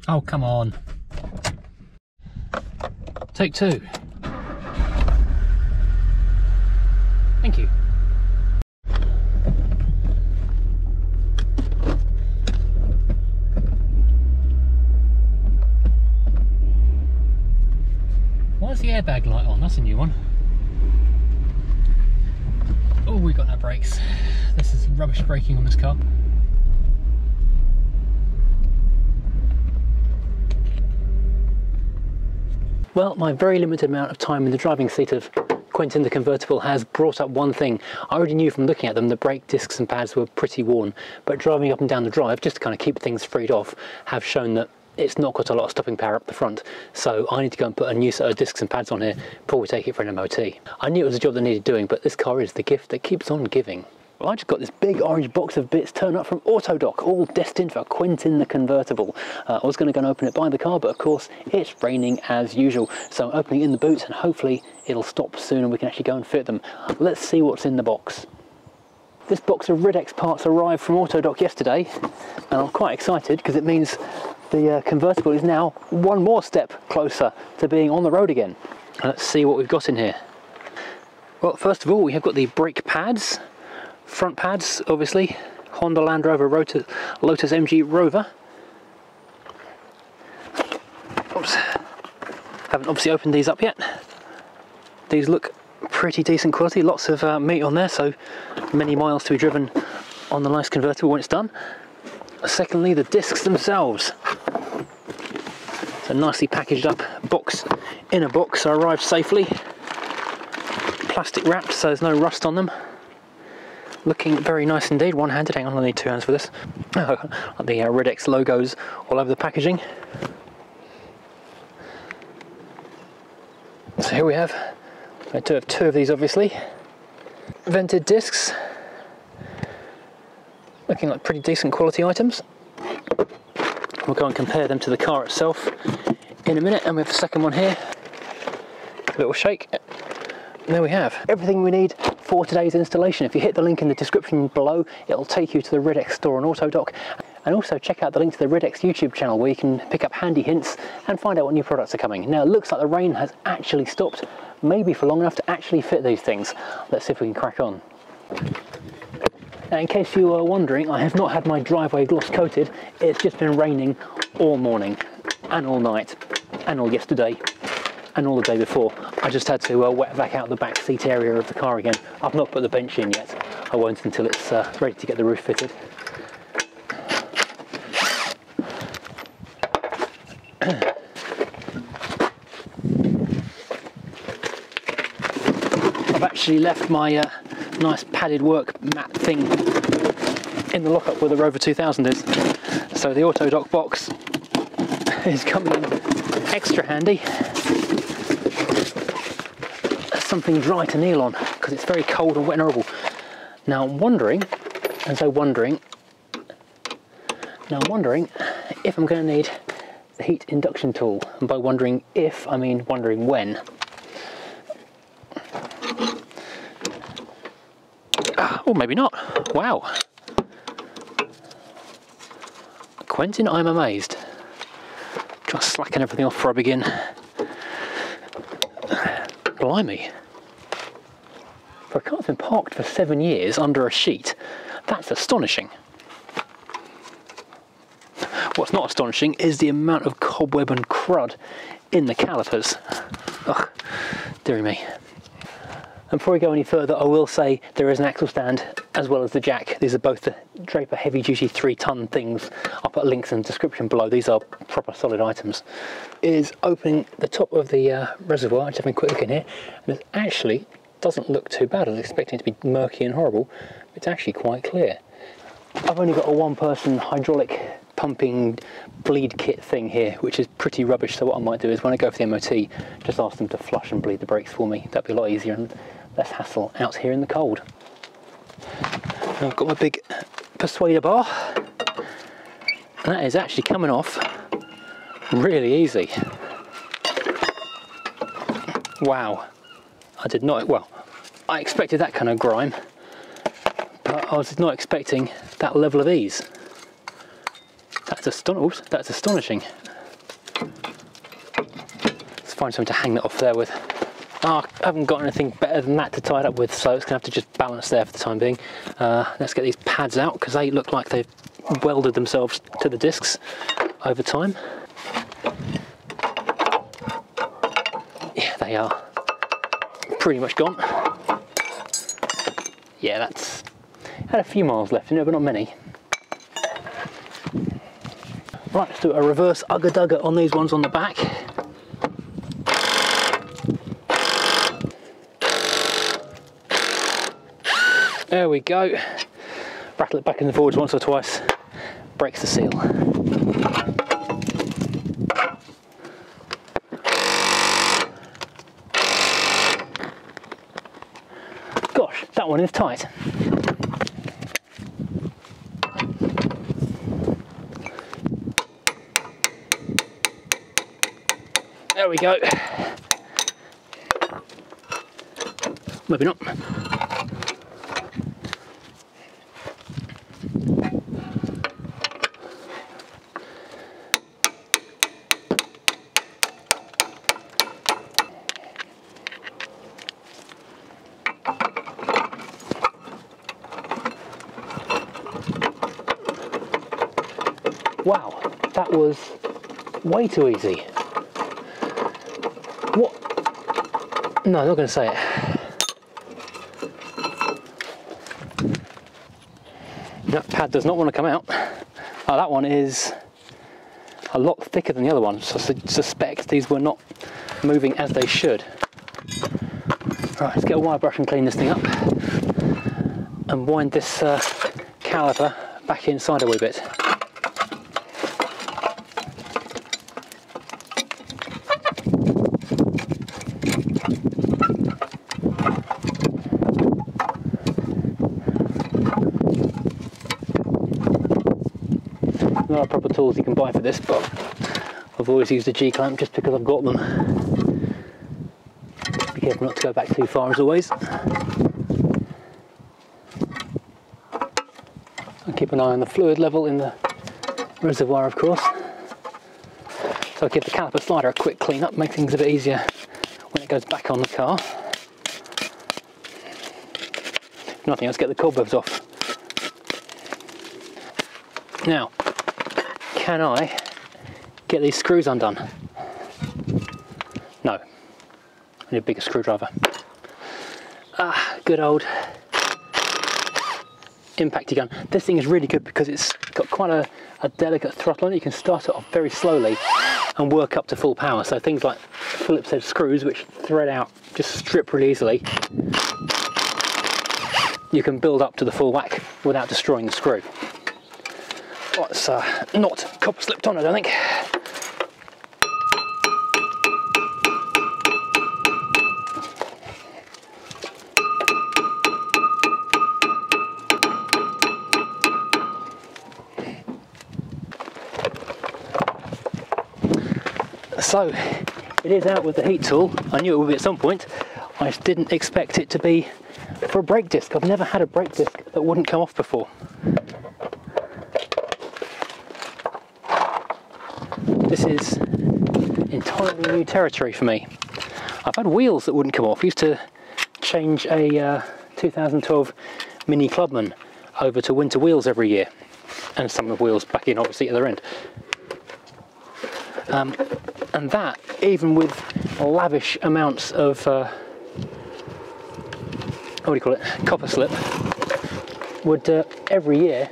Oh, come on. Take two. Thank you. Why is the airbag light on? That's a new one. Oh, we got no brakes. This is rubbish braking on this car. Well, my very limited amount of time in the driving seat of Quentin the Convertible has brought up one thing. I already knew from looking at them the brake discs and pads were pretty worn, but driving up and down the drive, just to kind of keep things freed off, have shown that it's not got a lot of stopping power up the front. So I need to go and put a new set of discs and pads on here before we take it for an MOT. I knew it was a job that needed doing, but this car is the gift that keeps on giving. Well, I just got this big orange box of bits turned up from Autodoc, all destined for Quentin the Convertible. I was going to go and open it by the car, but of course it's raining as usual. So I'm opening it in the boot and hopefully it'll stop soon and we can actually go and fit them. Let's see what's in the box. This box of Ridex parts arrived from Autodoc yesterday and I'm quite excited because it means the convertible is now one more step closer to being on the road again. Let's see what we've got in here. Well, first of all, we have got the brake pads. Front pads, obviously, Honda Land Rover Lotus MG Rover. Oops, haven't obviously opened these up yet. These look pretty decent quality, lots of meat on there, so many miles to be driven on the nice convertible when it's done. Secondly, the discs themselves. So nicely packaged up box in a box, so arrived safely. Plastic wrapped, so there's no rust on them. Looking very nice indeed, one-handed. Hang on, I need two hands for this. Like the Ridex logos all over the packaging. So here we have, I do have two of these obviously. Vented discs. Looking like pretty decent quality items. We'll go and compare them to the car itself in a minute, and we have the second one here. A little shake. And there we have everything we need for today's installation. If you hit the link in the description below, it'll take you to the Ridex store on Autodoc. And also check out the link to the Ridex YouTube channel where you can pick up handy hints and find out what new products are coming. Now it looks like the rain has actually stopped, maybe for long enough to actually fit these things. Let's see if we can crack on. Now, in case you were wondering, I have not had my driveway gloss coated. It's just been raining all morning and all night and all yesterday and all the day before. I just had to wet vac out the back seat area of the car again. I've not put the bench in yet. I won't until it's ready to get the roof fitted. I've actually left my nice padded work mat thing in the lockup where the Rover 2000 is. So the Autodoc box is coming in extra handy. Something dry to kneel on because it's very cold and wet and horrible. Now I'm wondering if I'm going to need the heat induction tool, and by wondering if I mean wondering when. Or maybe not. Wow. Quentin, I'm amazed. Just slacken everything off before I begin. Blimey. For a car that's been parked for 7 years under a sheet, that's astonishing. What's not astonishing is the amount of cobweb and crud in the calipers. Ugh, dearie me. And before we go any further, I will say there is an axle stand as well as the jack. These are both the Draper heavy duty 3-ton things. I'll put links in the description below. These are proper solid items. It is opening the top of the reservoir. Just having a quick look in here, and it actually doesn't look too bad. I was expecting it to be murky and horrible, but it's actually quite clear. I've only got a one-person hydraulic pumping bleed kit thing here, which is pretty rubbish. So what I might do is when I go for the MOT, just ask them to flush and bleed the brakes for me. That'd be a lot easier and less hassle out here in the cold. And I've got my big persuader bar, and that is actually coming off really easy. Wow, I did not, well, I expected that kind of grime, but I was not expecting that level of ease. That's astonishing. find something to hang that off there with. Oh, I haven't got anything better than that to tie it up with, so it's going to have to just balance there for the time being. Let's get these pads out, because they look like they've welded themselves to the discs over time. Yeah, they are pretty much gone. Yeah, that's had a few miles left in it, but not many. Right, let's do a reverse ugga-dugga on these ones on the back. There we go. Rattle it back and forwards once or twice. Breaks the seal. Gosh, that one is tight. There we go. Maybe not. Wow, that was way too easy. What? No, I'm not going to say it. That pad does not want to come out. Oh, that one is a lot thicker than the other one, so I suspect these were not moving as they should. Right, let's get a wire brush and clean this thing up and wind this caliper back inside a wee bit. There are proper tools you can buy for this, but I've always used a G-clamp just because I've got them. Be careful not to go back too far as always. And keep an eye on the fluid level in the reservoir, of course. So I'll give the caliper slider a quick clean up, make things a bit easier when it goes back on the car. If nothing else, get the cobwebs off. Now, can I get these screws undone? No. I need a bigger screwdriver. Ah, good old impacty gun. This thing is really good because it's got quite a delicate throttle on it. You can start it off very slowly and work up to full power. So things like Phillips head screws, which thread out, just strip really easily, you can build up to the full whack without destroying the screw. Oh, it's not copper slipped on, I don't think. So, it is out with the heat tool. I knew it would be at some point. I just didn't expect it to be for a brake disc. I've never had a brake disc that wouldn't come off before. This is entirely new territory for me. I've had wheels that wouldn't come off. I used to change a 2012 Mini Clubman over to winter wheels every year, and some of the wheels back in obviously at the other end. And that, even with lavish amounts of what do you call it, copper slip, would every year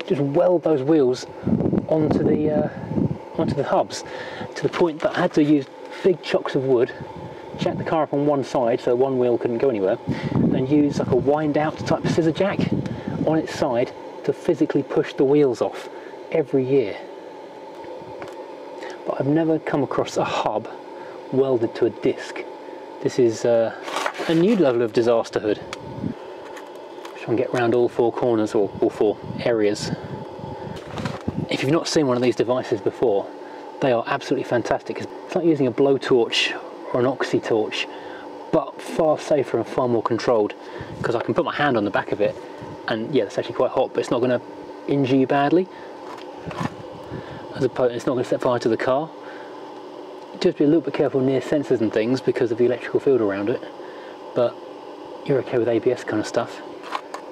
just weld those wheels onto the hubs, to the point that I had to use big chunks of wood, jack the car up on one side so one wheel couldn't go anywhere, and use like a wind out type scissor jack on its side to physically push the wheels off every year. But I've never come across a hub welded to a disc. This is a new level of disasterhood. Try and get around all four corners, or all four areas. If you've not seen one of these devices before, they are absolutely fantastic. It's like using a blowtorch or an oxy torch, but far safer and far more controlled, because I can put my hand on the back of it, and yeah, it's actually quite hot, but it's not going to injure you badly. As opposed, it's not going to set fire to the car. Just be a little bit careful near sensors and things because of the electrical field around it, but you're okay with ABS kind of stuff.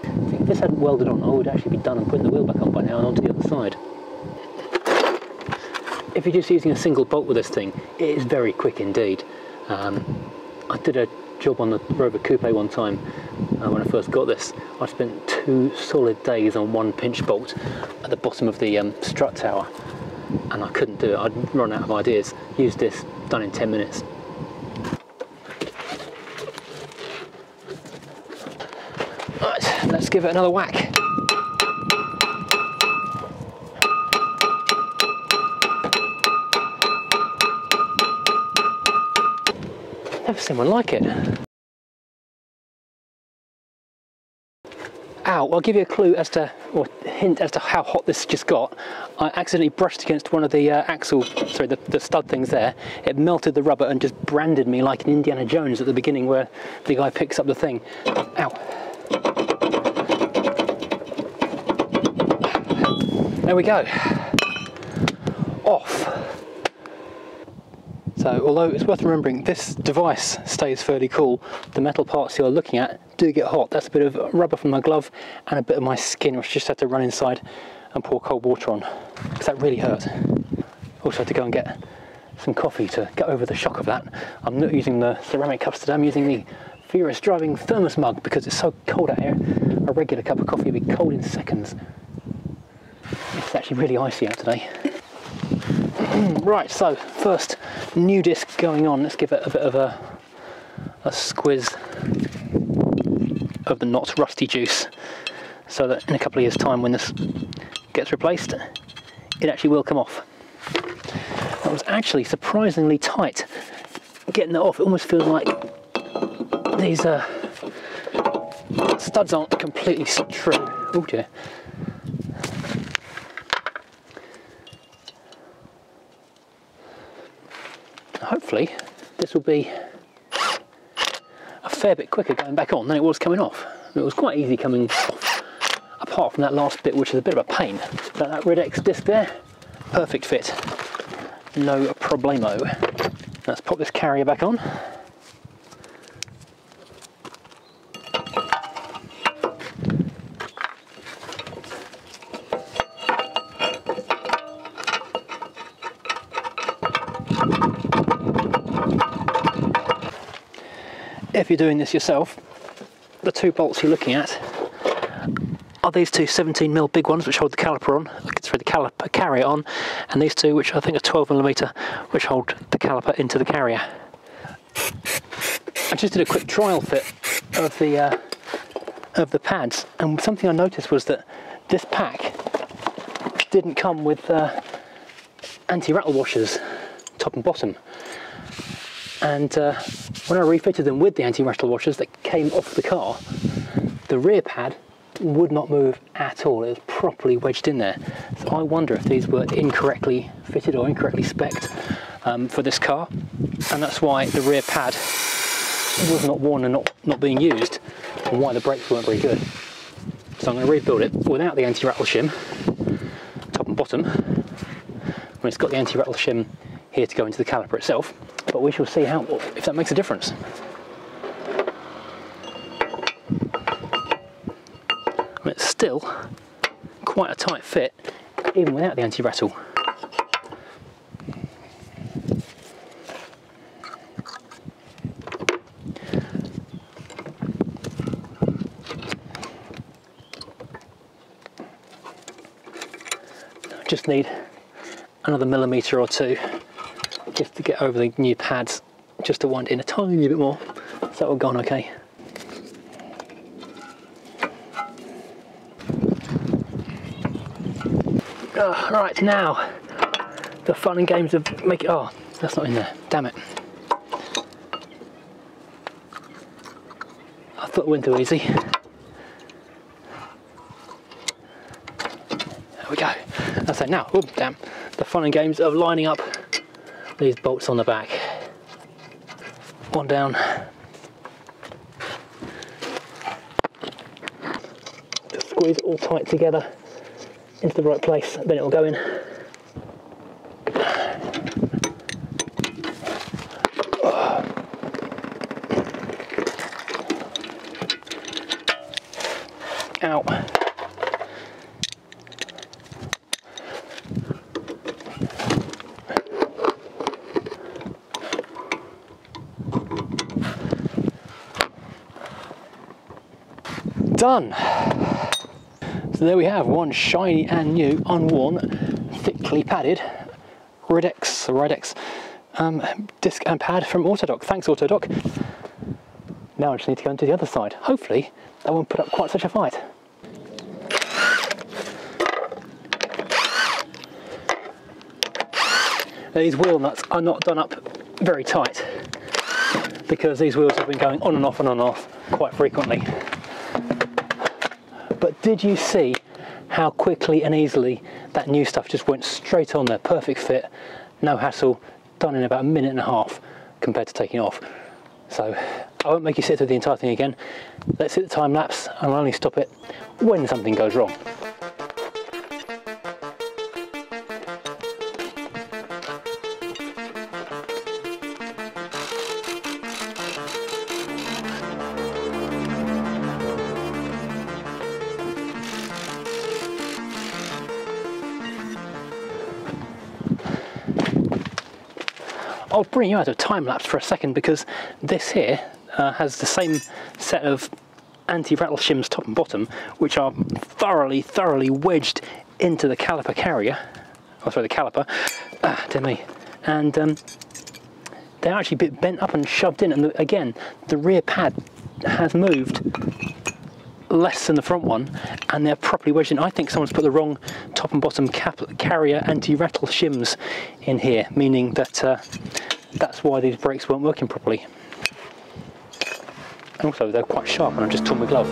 If this hadn't welded on, I would actually be done and putting the wheel back on by now and onto the other side. If you're just using a single bolt with this thing, it is very quick indeed. I did a job on the Rover Coupe one time when I first got this. I spent 2 solid days on one pinch bolt at the bottom of the strut tower, and I couldn't do it. I'd run out of ideas. Used this, done in 10 minutes. Right, let's give it another whack. Never seen one like it. Ow, I'll give you a clue as to, or hint as to how hot this just got. I accidentally brushed against one of the the stud things there. It melted the rubber and just branded me like an Indiana Jones at the beginning where the guy picks up the thing. Ow. There we go. Off. So although it's worth remembering this device stays fairly cool, the metal parts you're looking at do get hot. That's a bit of rubber from my glove and a bit of my skin, which I just had to run inside and pour cold water on, because that really hurt. Also had to go and get some coffee to get over the shock of that. I'm not using the ceramic cups today, I'm using the Furious Driving thermos mug because it's so cold out here. A regular cup of coffee would be cold in seconds. It's actually really icy out today. Right, so first new disc going on. Let's give it a bit of a squiz of the not rusty juice, so that in a couple of years' time when this gets replaced, it actually will come off. That was actually surprisingly tight. Getting that off, it almost feels like these studs aren't completely true. Oh dear. Hopefully this will be a fair bit quicker going back on than it was coming off. It was quite easy coming off, apart from that last bit, which is a bit of a pain. But that Ridex disc there, perfect fit, no problemo. Let's pop this carrier back on. If you're doing this yourself, the 2 bolts you're looking at are these 2 17mm big ones which hold the caliper on, sorry, the caliper carrier on, and these 2 which I think are 12mm which hold the caliper into the carrier. I just did a quick trial fit of the pads, and something I noticed was that this pack didn't come with anti-rattle washers top and bottom. And when I refitted them with the anti-rattle washers that came off the car, the rear pad would not move at all. It was properly wedged in there. So I wonder if these were incorrectly fitted or incorrectly spec'd for this car, and that's why the rear pad was not worn and not being used, and why the brakes weren't very good. So I'm going to rebuild it without the anti-rattle shim, top and bottom, when it's got the anti-rattle shim here to go into the caliper itself. But we shall see if that makes a difference. And it's still quite a tight fit, even without the anti-rattle. Just need another millimetre or 2 just to get over the new pads, just to wind in a tiny bit more, so that will go on okay. Right, now the fun and games of making, oh, that's not in there, damn it. I thought it went too easy. There we go. That's it now. Oh, damn. The fun and games of lining up these bolts on the back. One down. Just squeeze it all tight together into the right place, then it'll go in. Ow. Done. So there we have one shiny and new, unworn, thickly padded Ridex disc and pad from Autodoc. Thanks, Autodoc. Now I just need to go into the other side. Hopefully that won't put up quite such a fight. These wheel nuts are not done up very tight because these wheels have been going on and off quite frequently. But did you see how quickly and easily that new stuff just went straight on there? Perfect fit, no hassle, done in about a minute and a half compared to taking off. So I won't make you sit through the entire thing again. Let's hit the time lapse and I'll only stop it when something goes wrong. I'll bring you out of time lapse for a second because this here has the same set of anti-rattle shims top and bottom, which are thoroughly wedged into the caliper carrier. Oh, sorry, the caliper. Dear me. And they're actually a bit bent up and shoved in, and again, the rear pad has moved less than the front one, and they're properly wedged in. I think someone's put the wrong top and bottom carrier anti-rattle shims in here, meaning that that's why these brakes weren't working properly. And also they're quite sharp, and I've just torn my glove.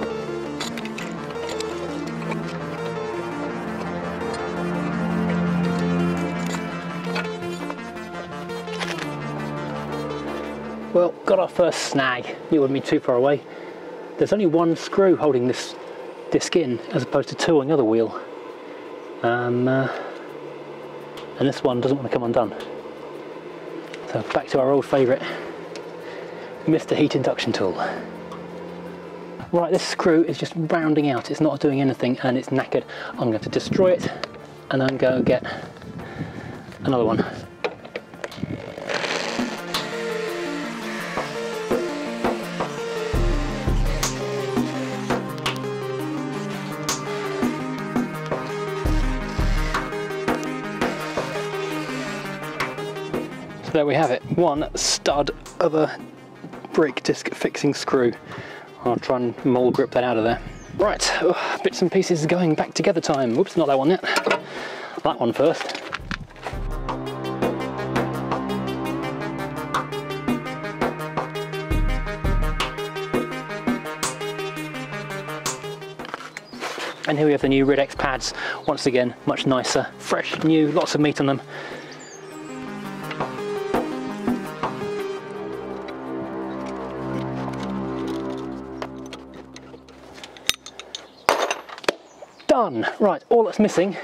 Well, got our first snag. You wouldn't be too far away. There's only one screw holding this disc in, as opposed to two on the other wheel. And this one doesn't want to come undone. So back to our old favourite, Mr. Heat Induction Tool. Right, this screw is just rounding out, it's not doing anything and it's knackered. I'm going to destroy it and then go get another one. There we have it, one stud of a brake disc fixing screw. I'll try and mole grip that out of there. Right, bits and pieces going back together time. Whoops, not that one yet. That one first. And here we have the new Ridex pads. Once again, much nicer, fresh, new, lots of meat on them. Done. Right, all that's missing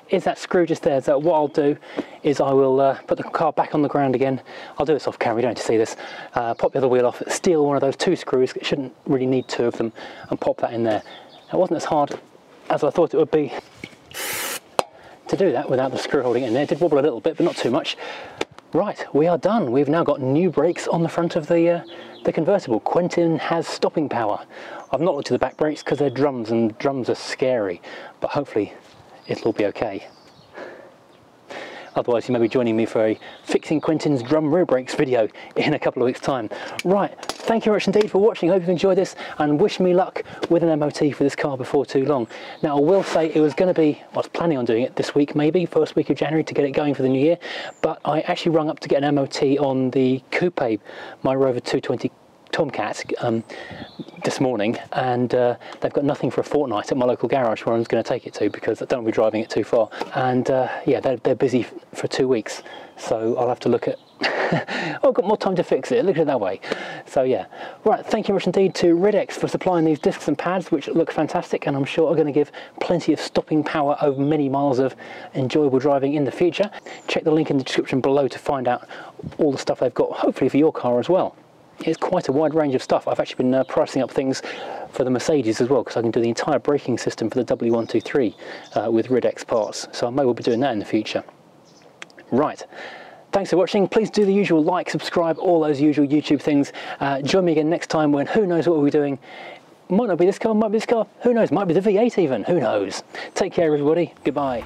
is that screw just there. So what I'll do is I will put the car back on the ground again. I'll do this off camera, you don't need to see this. Pop the other wheel off, steal one of those two screws, it shouldn't really need two of them, and pop that in there. It wasn't as hard as I thought it would be to do that without the screw holding it in there. It did wobble a little bit, but not too much. Right, we are done. We've now got new brakes on the front of the convertible. Quentin has stopping power. I've not looked at the back brakes because they're drums, and drums are scary, but hopefully it'll be okay. Otherwise you may be joining me for a fixing Quentin's drum rear brakes video in a couple of weeks' time. Right, thank you very much indeed for watching. I hope you've enjoyed this, and wish me luck with an MOT for this car before too long. Now I will say it was going to be, I was planning on doing it this week maybe, first week of January, to get it going for the new year, but I actually rung up to get an MOT on the coupe, my Rover 220 Tomcat, this morning, and they've got nothing for a fortnight at my local garage where I'm going to take it to, because I don't want to be driving it too far, and yeah, they're busy for 2 weeks, so I'll have to look at I've got more time to fix it, look at it that way. So yeah, right, thank you very much indeed to Ridex for supplying these discs and pads, which look fantastic, and I'm sure are going to give plenty of stopping power over many miles of enjoyable driving in the future. Check the link in the description below to find out all the stuff they've got, hopefully for your car as well. it's quite a wide range of stuff. I've actually been pricing up things for the Mercedes as well, because I can do the entire braking system for the W123 with Ridex parts, so I may well be doing that in the future. Right. Thanks for watching. Please do the usual like, subscribe, all those usual YouTube things. Join me again next time when who knows what we'll be doing. Might not be this car, might be this car, who knows, might be the V8 even, who knows. Take care everybody, goodbye.